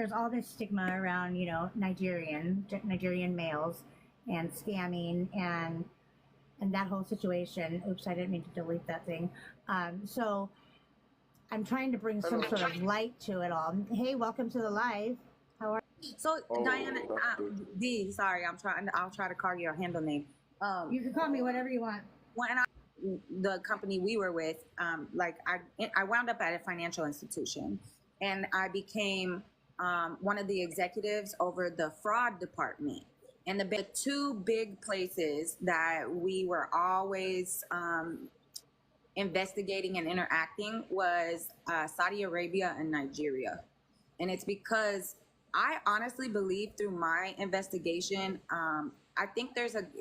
there's all this stigma around, you know, Nigerian males and scamming and that whole situation. Oops, I didn't mean to delete that thing. So I'm trying to bring some sort of light to it all. Hey, welcome to the live. How are you? So Diana, D, sorry, I'll try to call your handle name. You can call me whatever you want. When the company we were with, like I wound up at a financial institution, and I became one of the executives over the fraud department. And the two big places that we were always investigating and interacting was Saudi Arabia and Nigeria. And it's because I honestly believe through my investigation, I think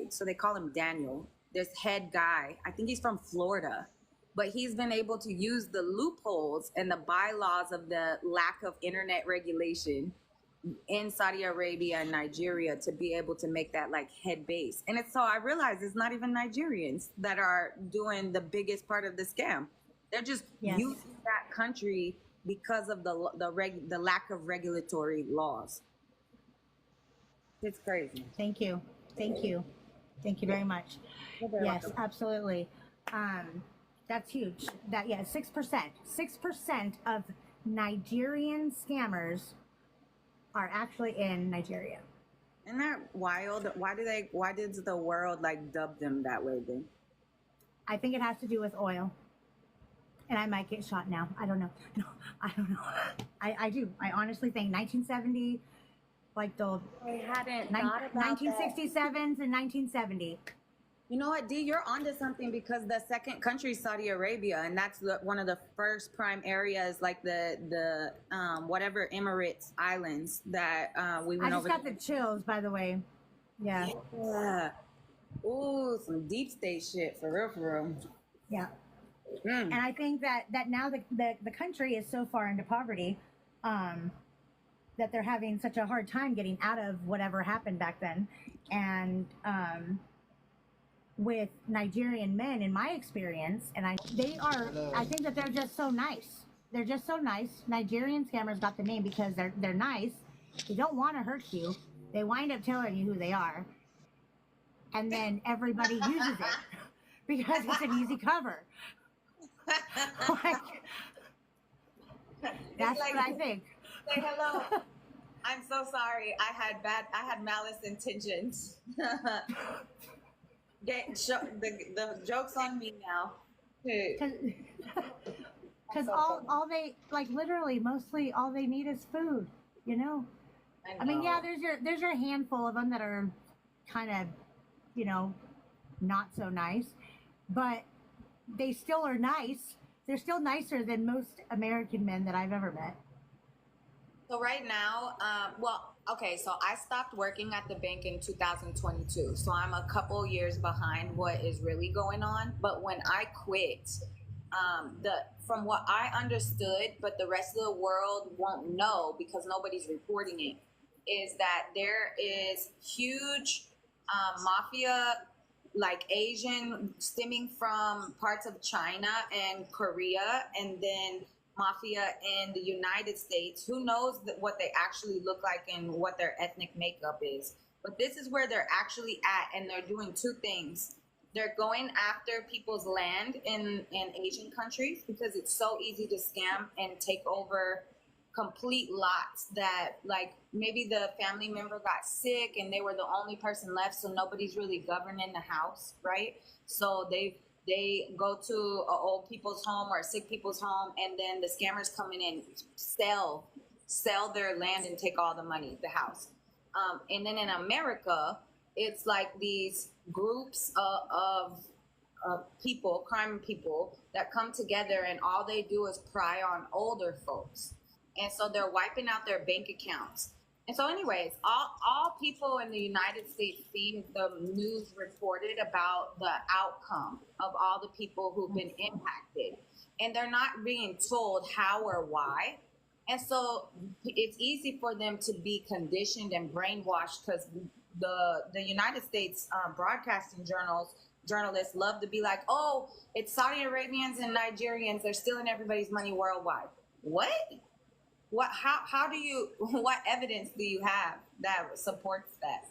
so they call him Daniel, this head guy. I think he's from Florida, but he's been able to use the loopholes and the bylaws of the lack of internet regulation in Saudi Arabia and Nigeria to be able to make that like head base. And so I realized it's not even Nigerians that are doing the biggest part of the scam. They're just using that country because of the lack of regulatory laws. It's crazy. Thank you very much. Yes, absolutely. That's huge. 6% of Nigerian scammers are actually in Nigeria. Isn't that wild? Why did the world like dub them that way then? I think it has to do with oil. And I might get shot now. I don't know. No, I don't know. I do. I honestly think 1970, like the I hadn't thought about 1967s and 1970. You know what, D, you're onto something, because the second country is Saudi Arabia, and that's one of the first prime areas, like the whatever Emirates Islands that we went over. I just got the chills, by the way. Yeah. Ooh, some deep state shit, for real. Yeah. And I think that now the country is so far into poverty that they're having such a hard time getting out of whatever happened back then. And with Nigerian men, in my experience, and I think that they're just so nice. They're just so nice. Nigerian scammers got the name because they're nice. They don't want to hurt you. They wind up telling you who they are. And then everybody uses it because it's an easy cover. That's like, what I think. Say hello. I'm so sorry. I had malice intentions. The joke's on me now. Because all they, like, literally mostly all they need is food, you know? I mean, yeah, there's your handful of them that are kind of, you know, not so nice, but they still are nice. They're still nicer than most American men that I've ever met. So right now, so I stopped working at the bank in 2022. So I'm a couple years behind what is really going on. But when I quit, from what I understood, but the rest of the world won't know because nobody's reporting it, is that there is huge mafia, like Asian, stemming from parts of China and Korea, and then mafia in the United States. Who knows what they actually look like and what their ethnic makeup is. But this is where they're actually at, and they're doing two things. They're going after people's land in Asian countries because it's so easy to scam and take over complete lots that, like, maybe the family member got sick and they were the only person left, so nobody's really governing the house, right? So they go to an old people's home or a sick people's home, and then the scammers come in and sell their land and take all the money, the house. And then in America, it's like these groups of people, crime people, that come together, and all they do is pry on older folks. And so they're wiping out their bank accounts. And so anyways, all people in the United States see the news reported about the outcome of all the people who've been impacted. And they're not being told how or why. And so it's easy for them to be conditioned and brainwashed, because the United States broadcasting journalists love to be like, oh, it's Saudi Arabians and Nigerians. They're stealing everybody's money worldwide. What? how do you what evidence do you have that supports that?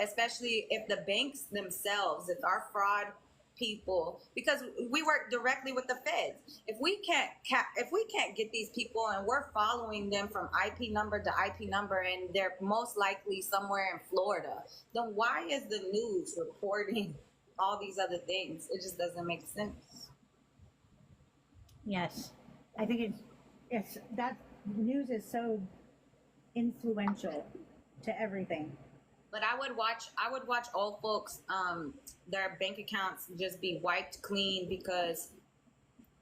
Especially if the banks themselves, if our fraud people, because we work directly with the feds, if we can't get these people and we're following them from IP number to IP number and they're most likely somewhere in Florida, then why is the news reporting all these other things? It just doesn't make sense. Yes, I think it's that news is so influential to everything. But I would watch old folks their bank accounts just be wiped clean because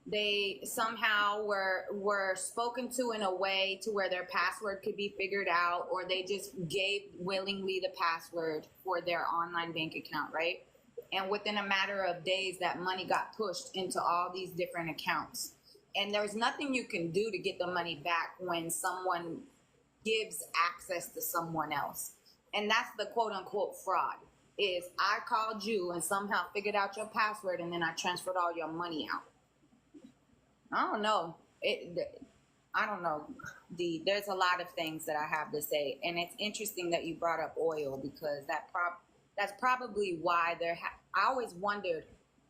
they somehow were spoken to in a way to where their password could be figured out, or they just gave willingly the password for their online bank account, right? And within a matter of days that money got pushed into all these different accounts, and there's nothing you can do to get the money back when someone gives access to someone else. And that's the quote unquote fraud, is I called you and somehow figured out your password and then I transferred all your money out. I don't know. I don't know. There's a lot of things that I have to say, and it's interesting that you brought up oil because that's probably why I always wondered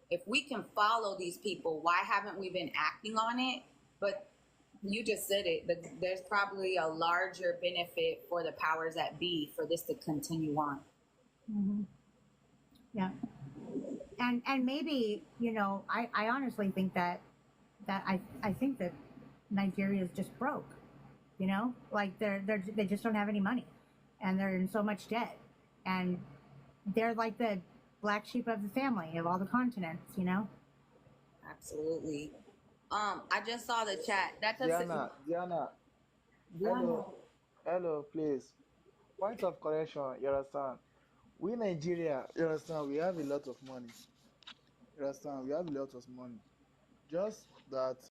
if we can follow these people, why haven't we been acting on it? But you just said it. There's probably a larger benefit for the powers that be for this to continue on. Mm-hmm. Yeah, and maybe I honestly think that I think that Nigeria is just broke. Like they just don't have any money, and they're in so much debt, and they're like the black sheep of the family of all the continents. Absolutely. I just saw the chat. That's a Diana, Diana. hello, please. Point of correction, you understand? We Nigeria, you understand, we have a lot of money. You understand? We have a lot of money. Just that